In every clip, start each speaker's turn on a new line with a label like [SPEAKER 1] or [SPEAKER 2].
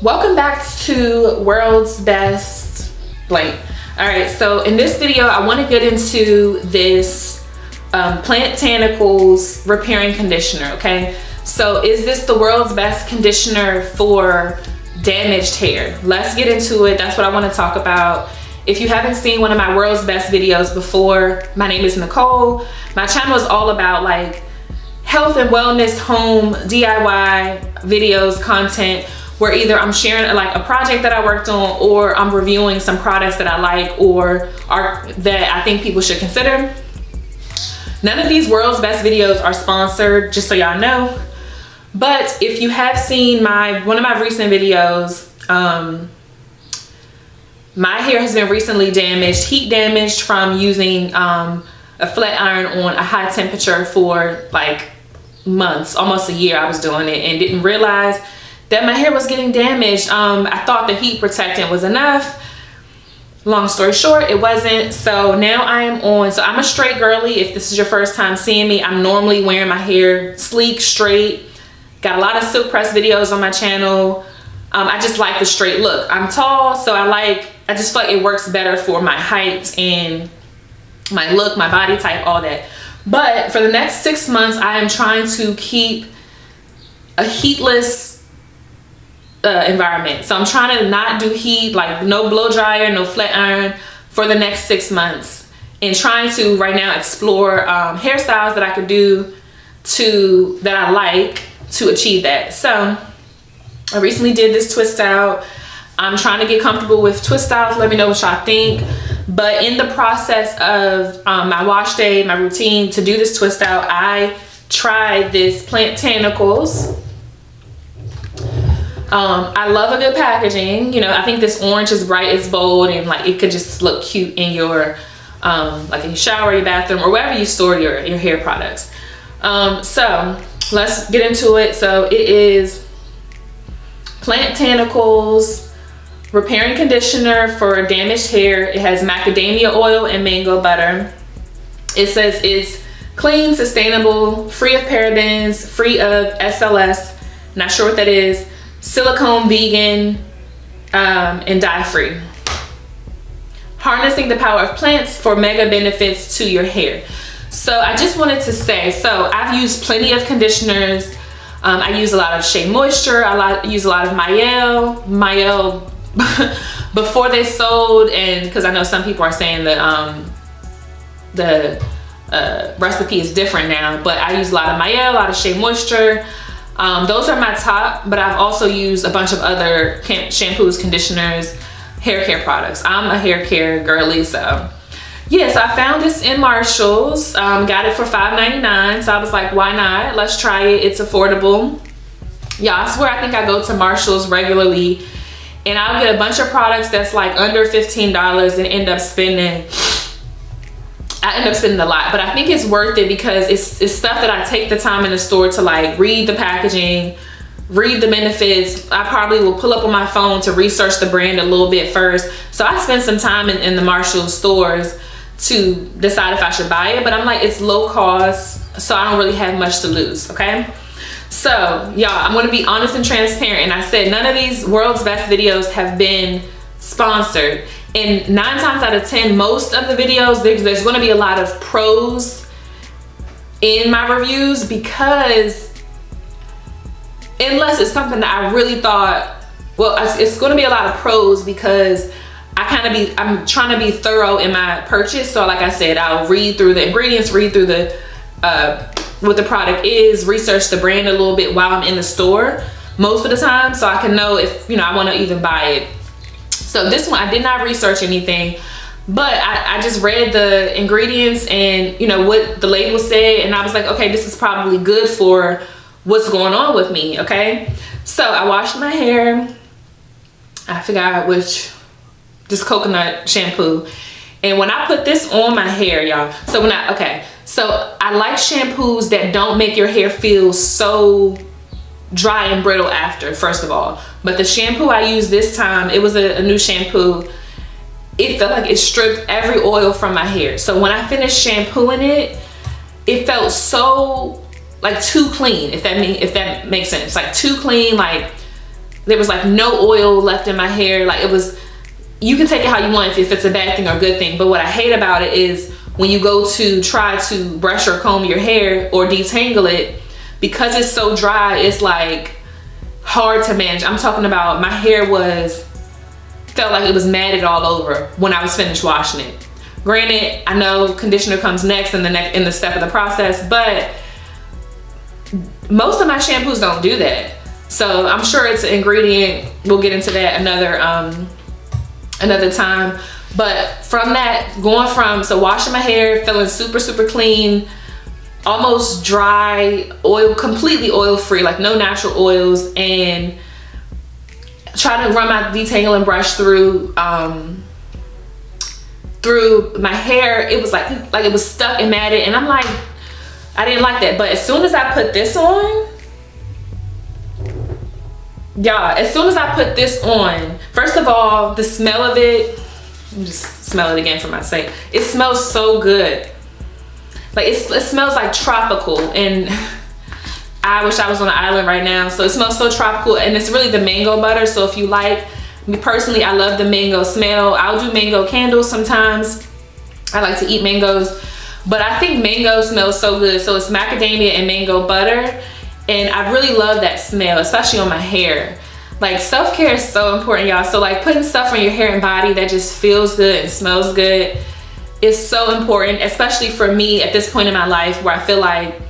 [SPEAKER 1] Welcome back to World's Best Blank. All right, so in this video, I want to get into this Plantanicals repairing conditioner, okay? So is this the world's best conditioner for damaged hair? Let's get into it. That's what I want to talk about. If you haven't seen one of my world's best videos before, my name is Nicole. My channel is all about like health and wellness, home, DIY videos, content, where either I'm sharing like a project that I worked on, or I'm reviewing some products that I like or that I think people should consider. None of these world's best videos are sponsored, just so y'all know. But if you have seen one of my recent videos, my hair has been recently damaged, heat damaged from using a flat iron on a high temperature for like months, almost a year I was doing it, and didn't realize that my hair was getting damaged. I thought the heat protectant was enough. Long story short, it wasn't. So now I'm a straight girly. If this is your first time seeing me, I'm normally wearing my hair sleek, straight. Got a lot of silk press videos on my channel. I just like the straight look. I'm tall, so I just feel like it works better for my height and my look, my body type, all that. But for the next 6 months, I am trying to keep a heatless environment. So I'm trying to not do heat, like no blow dryer, no flat iron for the next 6 months, and trying to right now explore hairstyles that I could do that I like to achieve that. So I recently did this twist out. I'm trying to get comfortable with twist styles. Let me know what y'all think. But in the process of my wash day, my routine to do this twist out, I tried this Plantanicals. I love a good packaging. You know, I think this orange is bright, it's bold, and like it could just look cute in your like in your shower, your bathroom, or wherever you store your hair products. So let's get into it. So it is Plantanicals repairing conditioner for damaged hair. It has macadamia oil and mango butter. It says it's clean, sustainable, free of parabens, free of SLS, not sure what that is, silicone, vegan, and dye free. Harnessing the power of plants for mega benefits to your hair. So I just wanted to say, so I've used plenty of conditioners. I use a lot of Shea Moisture. I use a lot of Mael before they sold, and because I know some people are saying that the recipe is different now, but I use a lot of Mael, a lot of Shea Moisture. Those are my top, but I've also used a bunch of other shampoos, conditioners, hair care products. I'm a hair care girly, so yes, I found this in Marshall's. Got it for $5.99, so I was like, why not? Let's try it. It's affordable. Yeah, I swear I think I go to Marshall's regularly, and I'll get a bunch of products that's like under $15 and end up spending a lot, but I think it's worth it because it's stuff that I take the time in the store to like read the packaging, read the benefits. I probably will pull up on my phone to research the brand a little bit first. So I spend some time in the Marshall stores to decide if I should buy it, but I'm like, it's low cost, so I don't really have much to lose, okay? So y'all, I'm gonna be honest and transparent, and I said none of these world's best videos have been sponsored. And 9 times out of 10, most of the videos, there's going to be a lot of pros in my reviews, because unless it's something that I really thought, well, it's going to be a lot of pros because I'm trying to be thorough in my purchase. So like I said, I'll read through the ingredients, read through the what the product is, research the brand a little bit while I'm in the store most of the time, so I can know if, you know, I want to even buy it. So this one, I did not research anything, but I just read the ingredients and, you know, what the label said, and I was like, okay, this is probably good for what's going on with me, okay? So I washed my hair. I forgot this coconut shampoo. And when I put this on my hair, y'all, so I like shampoos that don't make your hair feel so dry and brittle after, first of all. But the shampoo I used this time, it was a new shampoo. It felt like it stripped every oil from my hair. So when I finished shampooing it, it felt so like too clean, if that makes sense. Like too clean, like there was like no oil left in my hair. Like, it was, you can take it how you want if it's a bad thing or a good thing, but what I hate about it is when you go to try to brush or comb your hair or detangle it, because it's so dry, it's like hard to manage. I'm talking about my hair felt like it was matted all over when I was finished washing it. Granted, I know conditioner comes next in the step of the process, but most of my shampoos don't do that. So I'm sure it's an ingredient. We'll get into that another time. But from that, so washing my hair, feeling super, super clean, almost dry, completely oil free, like no natural oils, and trying to run my detangling brush through my hair. It was like it was stuck and matted, and I'm like, I didn't like that. But as soon as I put this on, y'all, first of all, the smell of it, let me just smell it again for my sake. It smells so good. Like, it smells like tropical, and I wish I was on an island right now. So it smells so tropical, and it's really the mango butter. So if you like, me personally, I love the mango smell. I'll do mango candles sometimes. I like to eat mangoes, but I think mango smells so good. So it's macadamia and mango butter, and I really love that smell, especially on my hair. Like, self-care is so important, y'all. So like, putting stuff on your hair and body that just feels good and smells good is so important, especially for me at this point in my life where I feel like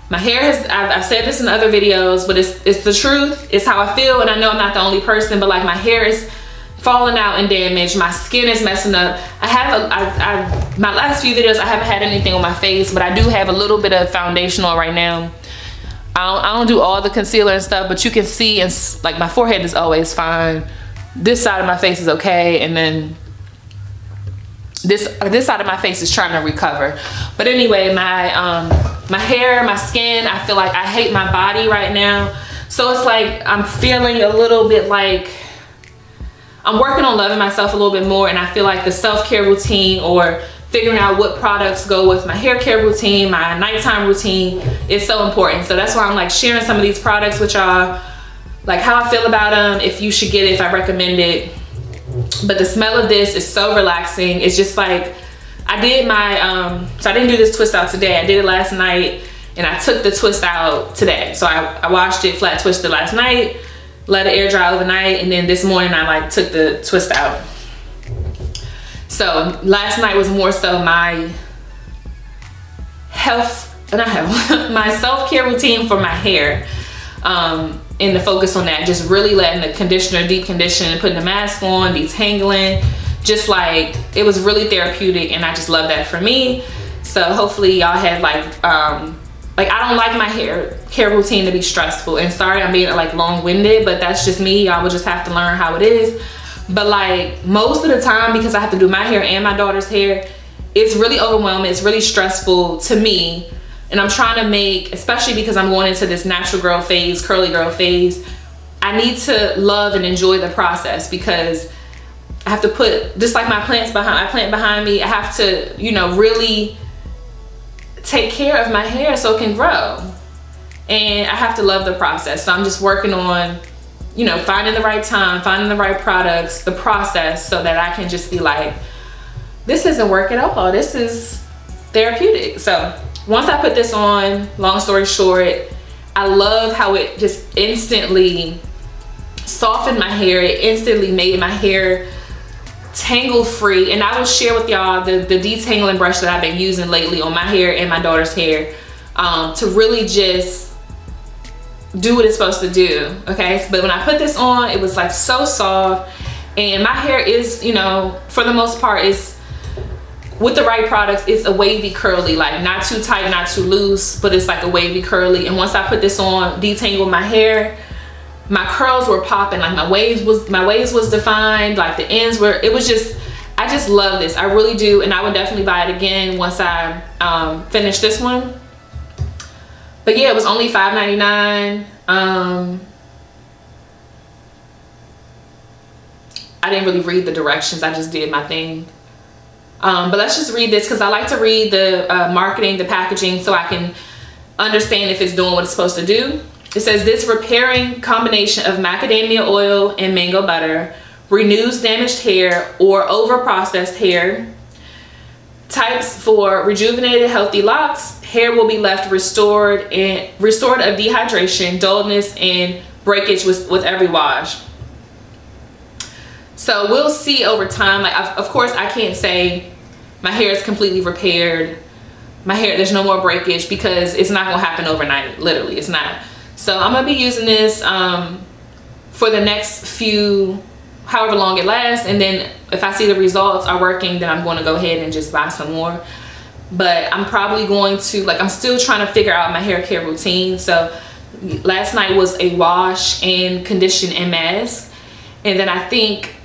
[SPEAKER 1] my hair I've said this in other videos, but it's the truth. It's how I feel, and I know I'm not the only person, but like, my hair is falling out and damaged. My skin is messing up. My last few videos, I haven't had anything on my face, but I do have a little bit of foundation on right now. I don't do all the concealer and stuff, but you can see, and like, my forehead is always fine. This side of my face is okay, and then this side of my face is trying to recover. But anyway, my hair, my skin, I feel like I hate my body right now. So it's like I'm feeling a little bit like I'm working on loving myself a little bit more, and I feel like the self-care routine, or figuring out what products go with my hair care routine, my nighttime routine, is so important. So that's why I'm like sharing some of these products with y'all, like how I feel about them, if you should get it, if I recommend it. But the smell of this is so relaxing. It's just like, I did my, so I didn't do this twist out today. I did it last night, and I took the twist out today. So I washed it, flat twisted last night, let it air dry overnight, and then this morning I like took the twist out. So last night was more so my my self-care routine for my hair, and the focus on that, just really letting the conditioner deep condition, putting the mask on, detangling, just like, it was really therapeutic, and I just love that for me. So hopefully y'all had like I don't like my hair care routine to be stressful, and sorry I'm being like long-winded, but that's just me. Y'all will just have to learn how it is. But like, most of the time, because I have to do my hair and my daughter's hair, it's really overwhelming. It's really stressful to me. And I'm trying to make, especially because I'm going into this natural girl phase, curly girl phase, I need to love and enjoy the process, because I have to put, just like my plant behind me, I have to, you know, really take care of my hair so it can grow. And I have to love the process. So I'm just working on, you know, finding the right time, finding the right products, the process, so that I can just be like, this doesn't work at all. This is therapeutic. So once I put this on, long story short, I love how it just instantly softened my hair. It instantly made my hair tangle free. And I will share with y'all the detangling brush that I've been using lately on my hair and my daughter's hair, to really just do what it's supposed to do. Okay, but when I put this on, it was like so soft, and my hair is, you know, for the most part, is, with the right products, it's a wavy curly, like not too tight, not too loose, but it's like a wavy curly. And once I put this on, detangled my hair, my curls were popping, like my waves was defined, like the ends were, it was just, I just love this. I really do, and I would definitely buy it again once I finish this one. But yeah, it was only $5.99. I didn't really read the directions. I just did my thing. But let's just read this, because I like to read the marketing, the packaging, so I can understand if it's doing what it's supposed to do. It says this repairing combination of macadamia oil and mango butter renews damaged hair or over-processed hair. Types for rejuvenated healthy locks. Hair will be left restored of dehydration, dullness, and breakage with every wash. So we'll see over time. Like, of course, I can't say my hair is completely repaired. My hair, there's no more breakage, because it's not gonna happen overnight. Literally, it's not. So I'm gonna be using this for the next few, however long it lasts, and then if I see the results are working, then I'm going to go ahead and just buy some more. But I'm probably going to, like, I'm still trying to figure out my hair care routine. So last night was a wash and condition and mask, and then I think,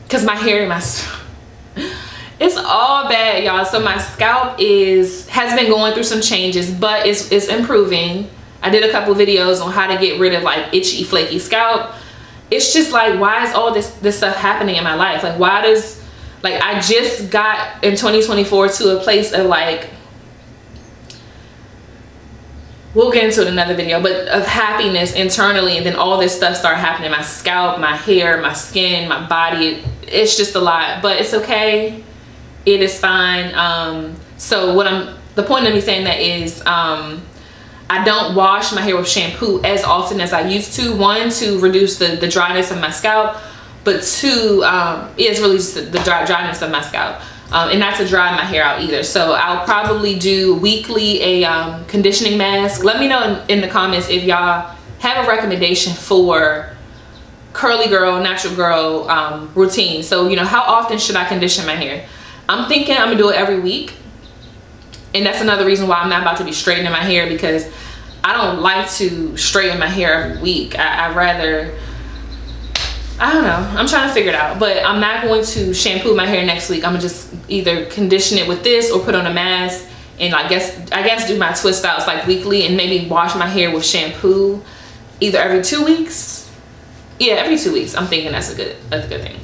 [SPEAKER 1] because my hair and my it's all bad, y'all. So my scalp has been going through some changes, but it's improving. I did a couple videos on how to get rid of like itchy, flaky scalp. It's just like, why is all this stuff happening in my life? Like, why does, like, I just got in 2024 to a place of like, we'll get into it in another video, but of happiness internally, and then all this stuff started happening. My scalp, my hair, my skin, my body. It's just a lot, but it's okay. It is fine. So the point of me saying that is, I don't wash my hair with shampoo as often as I used to. One, to reduce the dryness of my scalp, but two, it's really just the dryness of my scalp, and not to dry my hair out either. So I'll probably do weekly a conditioning mask. Let me know in the comments if y'all have a recommendation for curly girl, natural girl routine. So, you know, how often should I condition my hair? I'm thinking I'm gonna do it every week. And that's another reason why I'm not about to be straightening my hair, because I don't like to straighten my hair every week. I'd rather, I don't know, I'm trying to figure it out. But I'm not going to shampoo my hair next week. I'm gonna just either condition it with this or put on a mask, and I guess do my twist outs like weekly, and maybe wash my hair with shampoo either every 2 weeks. Yeah, every 2 weeks. I'm thinking that's a good thing.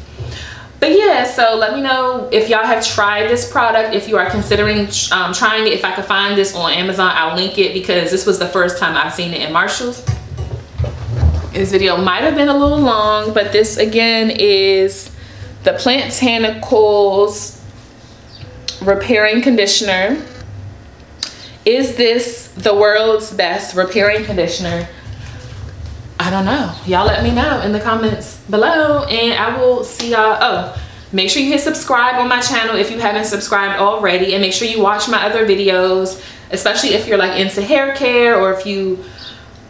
[SPEAKER 1] But yeah, so let me know if y'all have tried this product, if you are considering trying it. If I could find this on Amazon, I'll link it, because this was the first time I've seen it in Marshall's. This video might have been a little long, but this again is the Plantanicals Repairing Conditioner. Is this the world's best repairing conditioner? I don't know. Y'all let me know in the comments below, and I will see y'all. Oh, make sure you hit subscribe on my channel if you haven't subscribed already, and make sure you watch my other videos, especially if you're like into hair care, or if you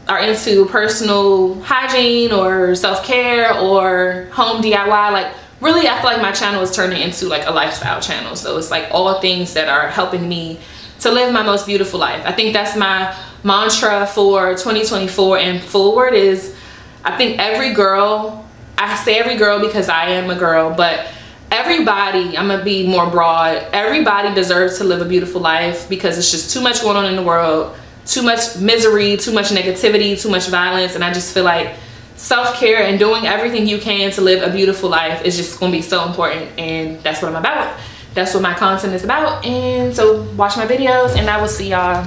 [SPEAKER 1] are into personal hygiene or self-care or home DIY. Like, really, I feel like my channel is turning into like a lifestyle channel. So it's like all things that are helping me to live my most beautiful life. I think that's my mantra for 2024 and forward. Is, I think every girl, I say every girl because I am a girl, but everybody, I'm gonna be more broad, everybody deserves to live a beautiful life, because it's just too much going on in the world, too much misery, too much negativity, too much violence. And I just feel like self-care and doing everything you can to live a beautiful life is just gonna be so important, and that's what I'm about. That's what my content is about. And so watch my videos, and I will see y'all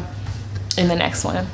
[SPEAKER 1] in the next one.